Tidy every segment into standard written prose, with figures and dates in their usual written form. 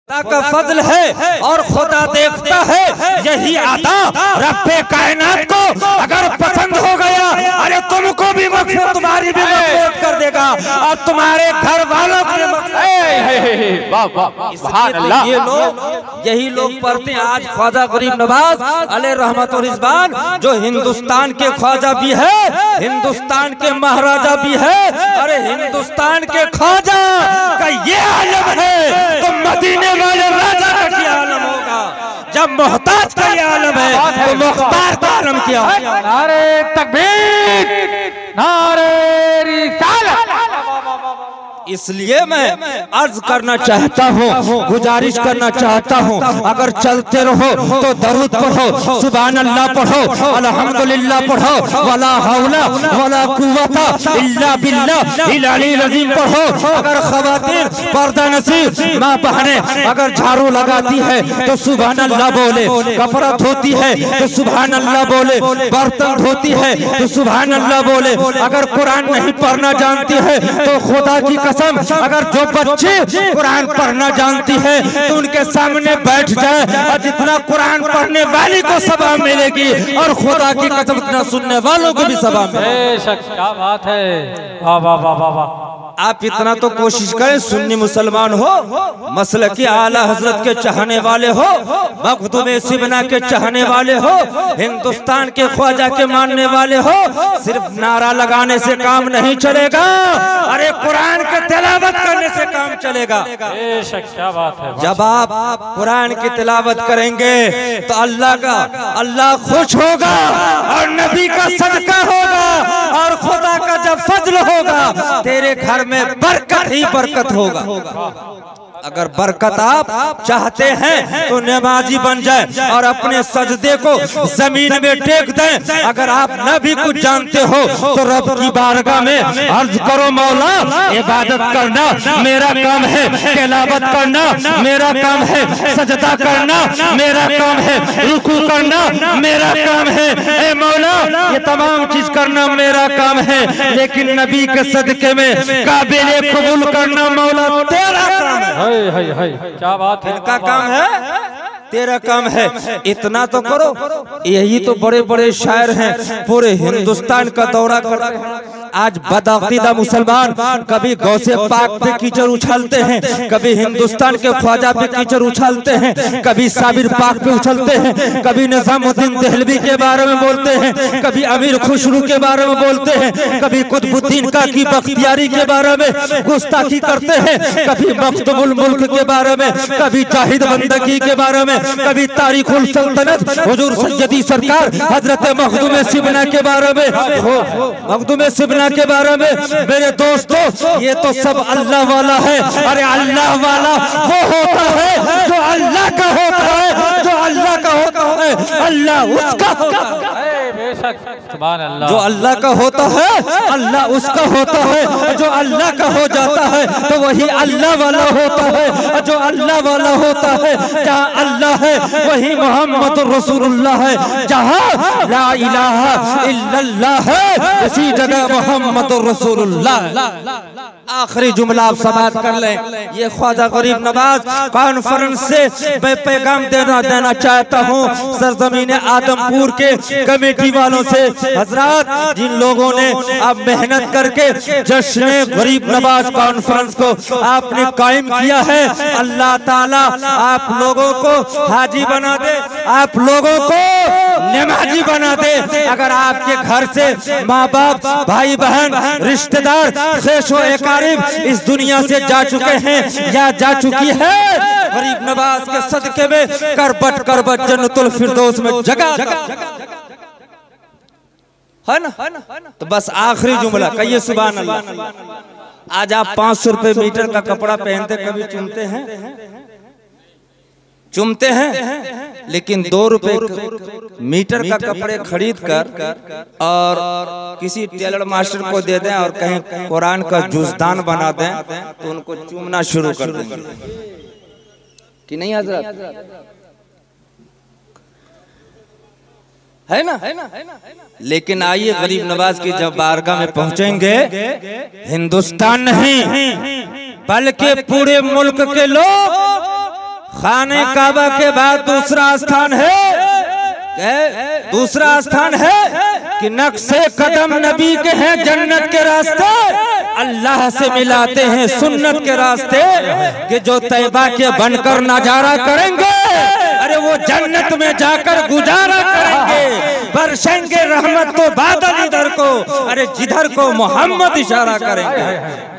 का फजल है और खुदा देखता है, यही आता रब्बे कायनात को अगर पसंद हो गया, अरे तुमको भी मग़फ़िरत, तुम्हारी भी मग़फ़िरत कर देगा और तुम्हारे घर वालों को। ये लोग, यही लोग पढ़ते हैं आज ख्वाजा गरीब नवाज अलैहि रहमत और रिज़वान, जो हिंदुस्तान के ख्वाजा भी है, हिंदुस्तान के महाराजा भी है। अरे हिंदुस्तान के ख्वाजा का ये आलम है तो मदीने वाले राजा का क्या आलम होगा। जब मोहताज का ये आलम है तो मुख्तार का आलम क्या होगा। नारे तकबीर, नारे रिसालत। इसलिए मैं अर्ज करना चाहता हूँ, गुजारिश करना चाहता हूँ, अगर चलते रहो तो दरूद पढ़ो, सुभान अल्लाह पढ़ो, अल्हम्दुलिल्लाह पढ़ो, वला हौला वला कुव्वता इल्ला बिल्लाह इल अलील अज़ीम पढ़ो। अगर ख़वातीन पर्दा नसीब माँ बहने अगर झाड़ू लगाती है तो सुभान अल्लाह बोले, कपड़ा धोती है तो सुभान अल्लाह बोले, बर्तन धोती है तो सुभान अल्लाह बोले। अगर कुरान नहीं पढ़ना जानती है तो खुदा की अगर जो बच्चे कुरान पढ़ना जानती है तो उनके सामने बैठ जाए और जितना कुरान पढ़ने वाली को सवाब मिलेगी और खुदा की कसम इतना सुनने वालों को भी सवाब मिलेगा। क्या बात है, वाह वाह वाह वाह वाह। आप इतना तो कोशिश करें, सुन्नी मुसलमान हो, मसलकी आला हजरत के चाहने वाले हो, मखदूम सिबना के चाहने वाले हो, हिंदुस्तान के ख्वाजा के मानने वाले हो, सिर्फ नारा लगाने से काम नहीं चलेगा, अरे कुरान के तिलावत करने से काम चलेगा। क्या बात है। जब आप कुरान की तिलावत करेंगे तो अल्लाह खुश होगा और नबी का सदका होगा और खुदा का जब फजल होगा तेरे घर में बरकत ही बरकत होगा। अगर बरकत आप चाहते हैं तो नमाजी बन जाए और अपने सजदे को जमीन में टेक दें। अगर आप न भी कुछ जानते हो तो रब की बारगाह में अर्ज करो, मौला इबादत करना मेरा काम है, तिलावत करना मेरा काम है, सजदा करना मेरा काम है, रुकू करना मेरा काम है, ए मौला ये तमाम चीज करना मेरा काम है, लेकिन नबी के सदके में काबिल कबूल करना मौला तेरा काम है। क्या बात है, इनका काम है, तेरा काम है। इतना तो करो। यही तो बड़े बड़े शायर हैं, पूरे हिंदुस्तान का दौरा कर। आज बदअकीदा मुसलमान कभी गौसे पाक पे कीचड़ उछलते हैं, कभी हिंदुस्तान के ख्वाजा पे कीचड़ उछलते हैं, कभी साबिर पाक पे उछलते हैं, कभी निजामुद्दीन देहलवी के बारे में बोलते हैं, कभी अमीर खुसरू के बारे में बोलते हैं, कभी कुतुबुद्दीन काकी बख्तियारी के बारे में गुस्ताखी करते हैं, कभी मखदूमुल मुल्क के बारे में, कभी जाहिद बंदगी के बारे में, कभी तारीखुल सल्तनत हुजूर सैयदी सरकार हजरत मखदूम सिबना के बारे में, मखदूम सिबना के बारे में। मेरे दोस्तों ये तो सब अल्लाह वाला है। अरे अल्लाह वाला वो होता है जो अल्लाह का होता है, जो अल्लाह का होता है अल्लाह उसका, जो अल्लाह का होता है अल्लाह उसका होता है, जो अल्लाह का हो जाता है तो वही अल्लाह वाला होता है, जो अल्लाह वाला होता है जहाँ अल्लाह है वही मोहम्मद रसूलुल्लाह है, जहाँ ला इलाहा इल्लल्लाह है उसी जगह मोहम्मद रसूलुल्लाह। आखिरी जुमला आप समाप्त कर लें। ये ख्वाजा गरीब नवाज कॉन्फ्रेंस से मैं पैगाम देना चाहता हूँ सरजमीन आदमपुर के कमेटी वालों से, हजरात जिन लोगों ने अब मेहनत करके जश्न गरीब नवाज कॉन्फ्रेंस को आपने कायम किया है, अल्लाह ताला आप लोगों को हाजी बना दे, आप लोगों को नमाजी बना दे। अगर आपके घर से माँ बाप भाई बहन रिश्तेदार ख्वाशो एकारिब इस दुनिया से जा चुके हैं या जा चुकी है, गरीब नवाज के सदके में करबट करबट जन्नतुल फिरदौस में जगह है ना। तो बस आखिरी जुमला कहिए सुभान अल्लाह। आज आप 500 रुपए मीटर का कपड़ा पहनते कभी चुमते हैं, लेकिन 2 रुपए मीटर का कपड़े खरीद कर और किसी टेलर मास्टर को दे दें और कहीं कुरान का जुज़दान बना दें तो उनको चूमना शुरू कर देंगे कि नहीं हजरत, है ना। लेकिन आइए गरीब नवाज की जब बारगाह में पहुंचेंगे, हिंदुस्तान नहीं बल्कि पूरे मुल्क के लोग खाने काबा के बाद दूसरा स्थान है, दूसरा स्थान है कि नक्शे कदम नबी के हैं जन्नत के रास्ते, अल्लाह से मिलाते हैं सुन्नत के रास्ते, कि जो तैबा के बनकर नजारा करेंगे अरे वो जन्नत में जाकर गुजारा करेंगे, बरसेंगे रहमत तो बादल इधर को, अरे जिधर को मोहम्मद इशारा करेंगे,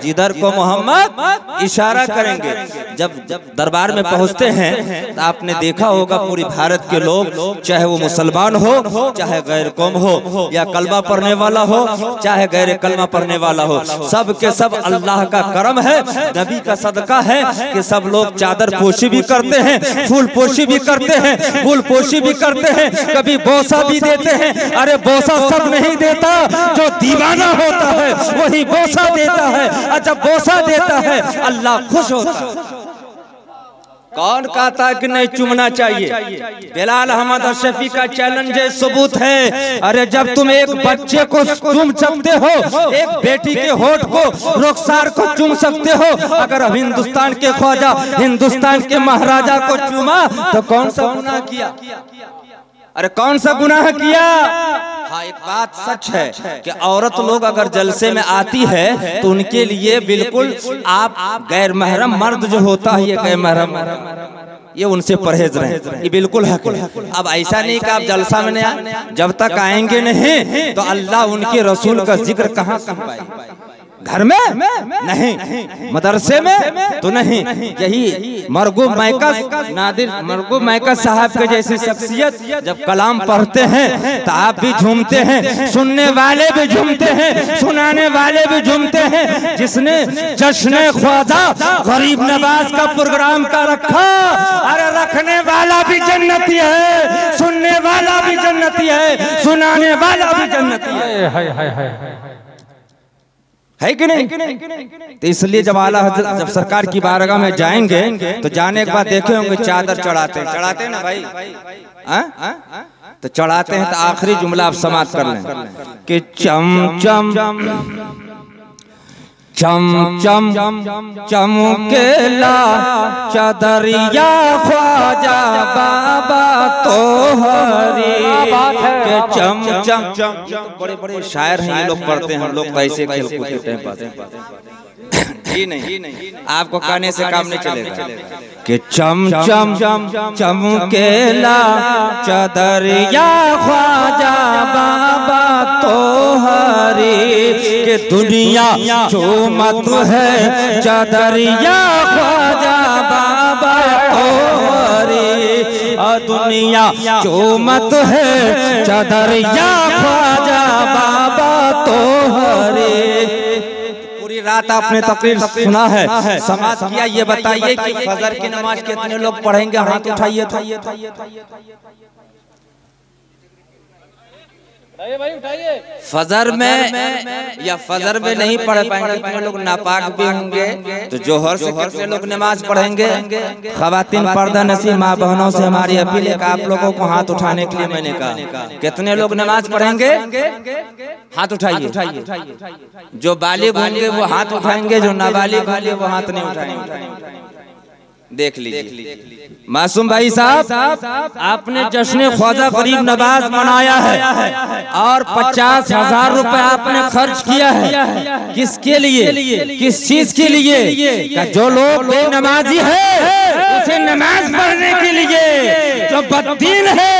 जिधर को मोहम्मद इशारा करेंगे। जब दरबार में पहुंचते हैं तो आपने देखा होगा पूरी भारत के लोग, चाहे वो मुसलमान हो, चाहे गैर कौम हो, या कलमा पढ़ने वाला हो, चाहे गैर कलमा पढ़ने वाला हो, सब के सब अल्लाह का करम है, नबी का सदका है कि सब लोग चादर पोशी भी करते हैं, फूल पोशी भी करते हैं, फूल पोशी भी करते हैं, कभी बोसा भी देते हैं। अरे बोसा सब नहीं देता, जो दीवाना होता है वही बोसा देता है, और जब बोसा देता है अल्लाह खुश होता है। कौन कहता कि नहीं चूमना चाहिए? बिलाल अहमद अशरफी का चैलेंज है, सबूत है। अरे जब तुम एक बच्चे को चूम सकते हो, एक बेटी के होठ को, रुखसार को चूम सकते हो, अगर हिंदुस्तान के ख्वाजा, हिंदुस्तान के महाराजा को चूमा तो कौन सा गुनाह किया? अरे कौन सा गुनाह किया? हाँ, एक बात सच है कि औरत लोग अगर जलसे में आती है तो उनके लिए बिल्कुल आप गैर महरम मर्द जो होता है, ये गैर महरम, ये उनसे परहेज रहे, ये बिल्कुल हक है। अब ऐसा नहीं कि आप जलसा में नहीं आए, जब तक आएंगे नहीं तो अल्लाह उनके रसूल का जिक्र कहाँ कर पाएगा? घर में नहीं, मदरसे में तो नहीं। यही मरगूब मैकस, नादिर मरगूब मैकस साहब के जैसी शख्सियत जब कलाम पढ़ते हैं तो आप भी झूमते हैं, सुनने वाले भी झूमते हैं, सुनाने वाले भी झूमते हैं। जिसने जश्न ख्वाजा गरीब नवाज का प्रोग्राम का रखा, अरे रखने वाला भी जन्नती है, सुनने वाला भी जन्नती है, सुनाने वाला भी जन्नती है कि नहीं? तो इसलिए जब आला हज़रत जब सरकार की बारगाह में जाएंगे तो जाने के बाद देखे होंगे चादर चढ़ाते हैं ना भाई, तो चढ़ाते हैं तो आखिरी जुमला आप समाप्त कर लें कि चम चम चम चम चमकेला चादरिया ख्वाजा बाबा तोहरी के चम चम। बड़े बड़े शायर हैं ये लोग, पढ़ते हैं, हम लोग तो ऐसे खेलकूद के टाइम पास जी नहीं, आपको कहने से काम नहीं चलेगा कि चम चम चमकेला चादरिया ख्वाजा बाबा तोहरी के दुनिया चूमत है चादरिया ख्वाजा बाबा तोहरी, दुनिया चूमत है चादरिया ख्वाजा बाबा तोहरी। रात आपने तकरीर सुना है, समाज किया, ये बताइए कि फजर की नमाज कितने लोग पढ़ेंगे? हाथ उठाइए था। फजर में या फजर में नहीं पढ़ पाएंगे, कितने लोग नापाक भी होंगे, तो जोहर से कितने लोग नमाज पढ़ेंगे? खवातीन पर्दा नसीब माँ बहनों से हमारी अपील है कि आप लोगों को हाथ उठाने के लिए मैंने कहा, कितने लोग नमाज पढ़ेंगे? हाथ उठाइए। जो बालिग होंगे वो हाथ उठाएंगे, जो नाबालिग होंगे वो हाथ नहीं उठाएंगे। देख लीजिए मासूम भाई साहब, आपने जश्न ख्वाजा गरीब नवाज मनाया है और 50,000 रुपए आपने खर्च किया है। किसके लिए, किस चीज के लिए? जो लोग बेनमाजी है उसे नमाज पढ़ने के लिए, जो बददीन है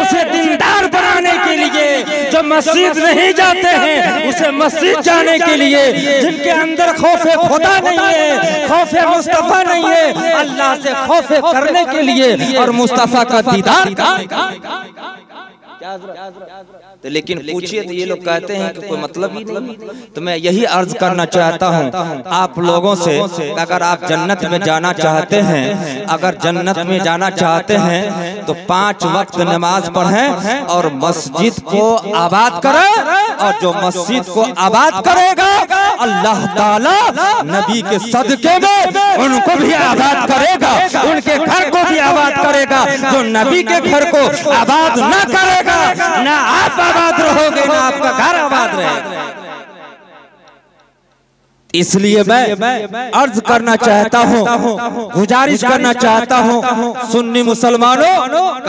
उसे दीनदार बनाने के लिए, जो मस्जिद नहीं जाते हैं उसे मस्जिद जाने के लिए, जिनके अंदर खौफे खुदा नहीं है, खौफे मुस्तफा नहीं है, अल्लाह से खौफे करने के लिए और मुस्तफा का दीदार तो। लेकिन पूछिए तो ये लोग कहते हैं कि कोई मतलब ही नहीं। तो मैं यही अर्ज करना चाहता हूँ आप लोगों से, अगर आप जन्नत में जाना चाहते हैं, अगर जन्नत में जाना चाहते हैं तो 5 वक्त नमाज पढ़ें और मस्जिद को आबाद करें, और जो मस्जिद को आबाद करेगा अल्लाह ताला नबी के सदके में उनको भी आबाद करेगा, उनके घर को भी आबाद करेगा। जो नबी के घर को आबाद न करेगा, ना आप आबाद रहोगे ना आपका घर आबाद रहेगा। इसलिए मैं अर्ज करना चाहता हूँ, गुजारिश करना चाहता हूँ सुन्नी मुसलमानों,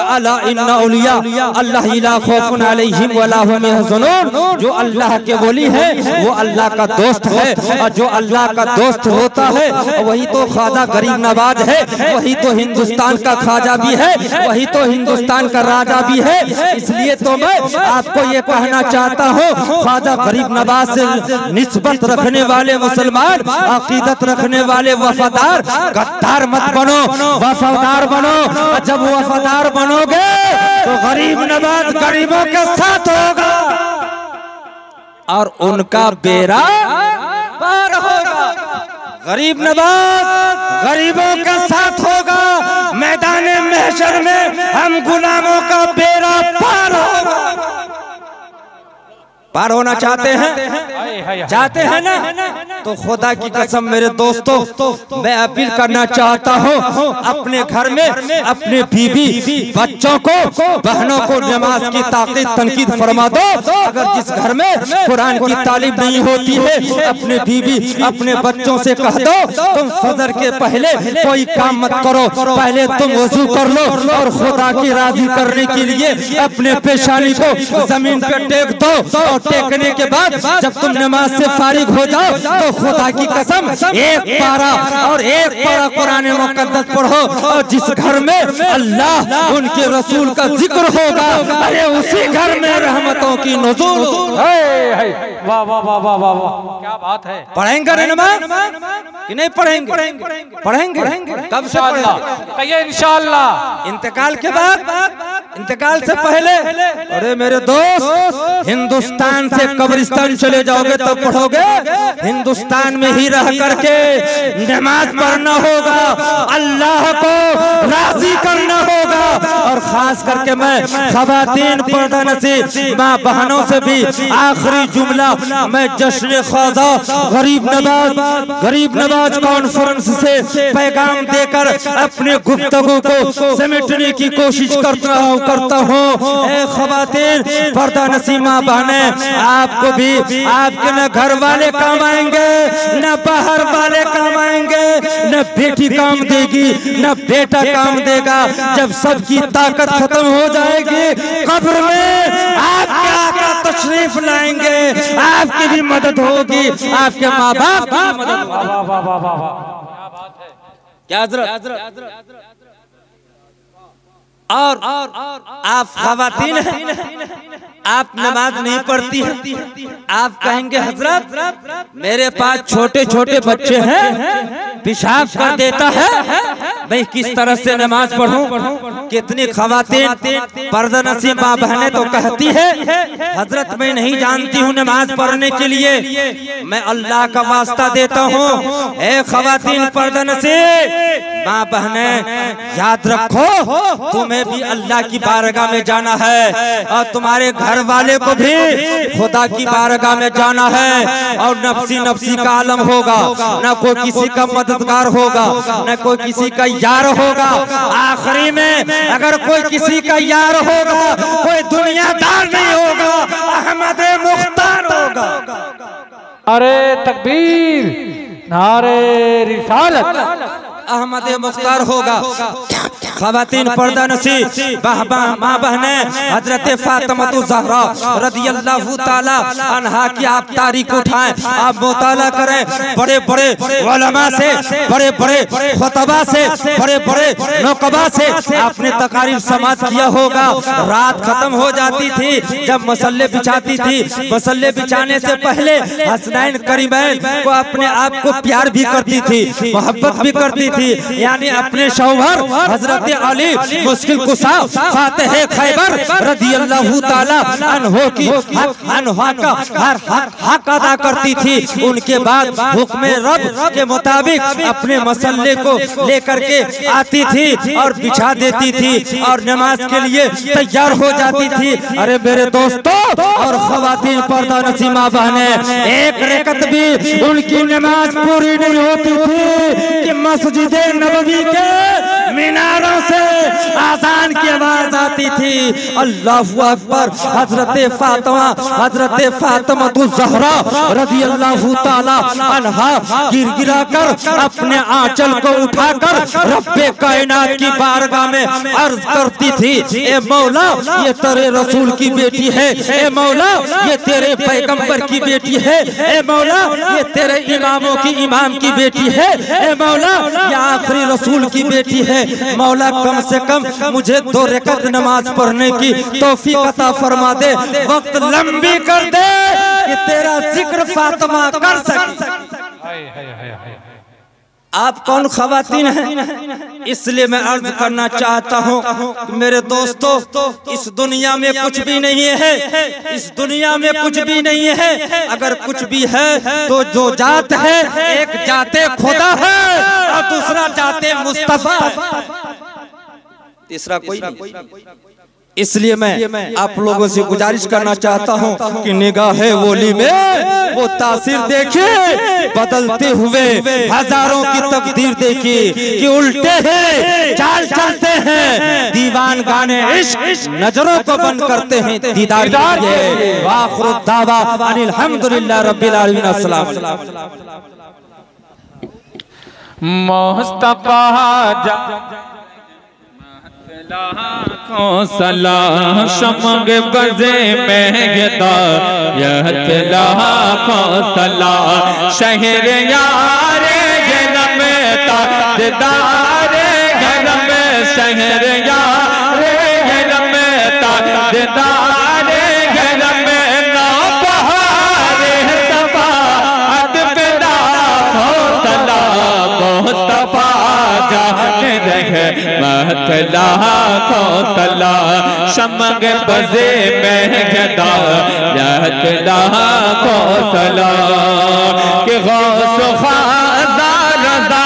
अला इन्ना औलिया अल्लाह ला खौफुन अलैहिम वला हुम यहज़नून। जो अल्लाह के वली है वो अल्लाह का दोस्त है, और जो अल्लाह का दोस्त होता है वही तो ख्वाजा गरीब नवाज है, वही तो हिंदुस्तान का ख्वाजा भी है, वही तो हिंदुस्तान का राजा भी है। इसलिए तो मैं आपको ये कहना चाहता हूँ, ख्वाजा गरीब नवाज से निस्बत रखने वाले मुसलमान, अकीदत रखने वाले वफादार, गद्दार मत बनो, वफादार बनो। जब वफादार बनोगे तो गरीब नवाज गरीबों के साथ होगा और उनका बेड़ा पार होगा। गरीब नवाज गरीबों के साथ होगा, मैदान महशर में हम गुलामों का बेड़ा पार होगा। पार होना चाहते हैं, चाहते हैं ना? तो खुदा की कसम मेरे दोस्तों, मैं अपील करना चाहता हूँ, अपने घर में अपने बीवी बच्चों को, बहनों को नमाज की ताकीद तनकीद फरमा दो। अगर जिस घर में कुरान की तालीम नहीं होती है, अपने बीवी अपने बच्चों से कह दो तुम फजर के पहले कोई काम मत करो, पहले तुम वजू कर लो और खुदा की राजी करने के लिए अपने पेशानी को जमीन पे टेक दो, और टेकने के बाद जब तुम नमाज से फारिग हो जाओ तो खुदा की कसम एक पारा और एक पारा कुरान मुकद्दस पढ़ो, और जिस घर में अल्लाह उनके रसूल का जिक्र होगा, अरे उसी घर में रहमतों की नुज़ूल। वाह वाह वाह वाह वाह वाह, क्या बात है। पढ़ेंगे नमाज कि नहीं पढ़ेंगे? पढ़ेंगे। कब से पढ़ेंगे? इंशाअल्लाह। इंतकाल के बाद, इंतकाल से पहले? अरे मेरे दोस्त, हिंदुस्तान से कब्रिस्तान चले जाओगे तब पढ़ोगे। हिंदुस्तान में ही रह करके नमाज पढ़ना होगा, अल्लाह को राजी करना होगा। और खास करके मैं ख़वातीन पर्दा नसीब माँ बहनों से भी आखिरी जुमला मैं जश्न ख्वाजा गरीब नवाज कॉन्फ्रेंस से पैगाम देकर अपने गुफ्तगू को समेटने की कोशिश करता हूँ। ख़वातीन पर्दा नसीब माँ बहने, आपको भी आपके न घर वाले काम आएंगे, न बाहर वाले काम आएंगे, न बेटी काम देगी, न बेटा काम देगा। जब सबकी ताकत खत्म हो जाएगी, कब्र में आपके आका तशरीफ लाएंगे, आपकी भी मदद होगी, आपके माँ बाप की मदद होगी। क्या हज़रत? और आप ख़वातीन हैं, आप नमाज नहीं पढ़ती हैं, आप कहेंगे हजरत मेरे पास छोटे छोटे बच्चे हैं, पेशाब कर देता है, मैं किस तरह से नमाज पढ़ूं? कितनी ख़वातीन पर्दा नसीब माँ बहनें तो कहती है हजरत मैं नहीं जानती हूँ नमाज पढ़ने के लिए, मैं अल्लाह का वास्ता देता हूँ। ए ख़वातीन पर्दा नसीब माँ बहनें, याद रखो तुम्हें भी अल्लाह की बारगाह में जाना है, और तुम्हारे घर वाले को भी खुदा की बारगाह में जाना है। और नफ्सी नफ्सी का आलम होगा, न कोई किसी का मददगार होगा, न कोई किसी का यार होगा। आखिरी में अगर कोई किसी का यार होगा, कोई दुनियादार नहीं होगा, अहमद मुख्तार होगा। अरे तकबीर, नारे रिसालत, अहमद मुख्तार होगा। ख़वातीन पर्दा नसीब माँ बहने, हजरत फातिमा ज़हरा रज़ियल्लाहु ताला अन्हा की आप तारीख उठाएं, आप मुताला करें। बड़े बड़े उलमा से, बड़े बड़े खुतबा से, बड़े बड़े नुक़बा से आपने तकारीर समात किया होगा। रात खत्म हो जाती थी जब मसल्ले बिछाती थी, मसल्ले बिछाने से पहले हसनैन करीमैन को अपने आप को प्यार भी करती थी, मोहब्बत भी करती थी, यानी अपने शौहर हजरत अली मुश्किल कुशा फातिह खैबर रज़ियल्लाहु ताला अन्हो की अन्हा का हर हक अदा करती थी। उनके बाद हुक्म रब के मुताबिक अपने मसल्ले को लेकर के आती थी और बिछा देती थी और नमाज के लिए तैयार हो जाती थी। अरे मेरे दोस्तों और ख़वातीन पर्दा नसीब माँ बहनें, एक रकत भी उनकी नमाज पूरी नहीं होती थी कि मस्जिद नबवी के मीनारों से आजान की आवाज आती थी, अल्लाहु अकबर। हजरत फातिमा ज़हरा रज़ी अल्लाहु ताला अन्हा गिरगिरा कर अपने आंचल को उठाकर रब्बे कायनात की बारगाह में अर्ज करती थी, ए मौला ये तेरे रसूल की बेटी है, ए मौला ये तेरे पैगंबर की बेटी है, ए मौला ये तेरे इमामों की इमाम की बेटी है, ए मौला ये आखिरी रसूल की बेटी है। मौला कम से कम मुझे 2 रकात नमाज पढ़ने की तौफीक अता फरमा दे, वक्त लंबी कर दे कि तेरा जिक्र फातिमा कर सके। आप कौन खवातीन हैं, इसलिए मैं अर्ज करना चाहता हूँ मेरे दोस्तों, इस दुनिया में कुछ भी नहीं है, इस दुनिया में कुछ भी नहीं है। अगर कुछ भी है तो जो जात है, एक जाते खुदा है और दूसरा जाते मुस्तफा, तीसरा कोई नहीं। इसलिए मैं आप लोगों से गुजारिश करना चाहता हूँ कि निगाहे वोली में वो तासीर देखे, बदलते हुए हजारों की तकदीर देखी कि उल्टे हैं चाल चलते हैं, दीवान गाने इश्क नजरों को बंद करते हैं दीदार के। वाखिरु दावा अनिल हम्दुलिल्लाह रब्बिल आलमीन। अस्सलाम मुस्तफा लाखों सलाम शमग बजे महगता यह लाखों सलाम शहर यारे गरम ताजदारे गरम शहर यारे गरम ताजदारे गरम ना बहारे सफा अदबदा हो सलाम मुस्तफा जाने रहे महतला खोतला शमग बजे महगदा यहतला खोतला के गौस खादा रज़ा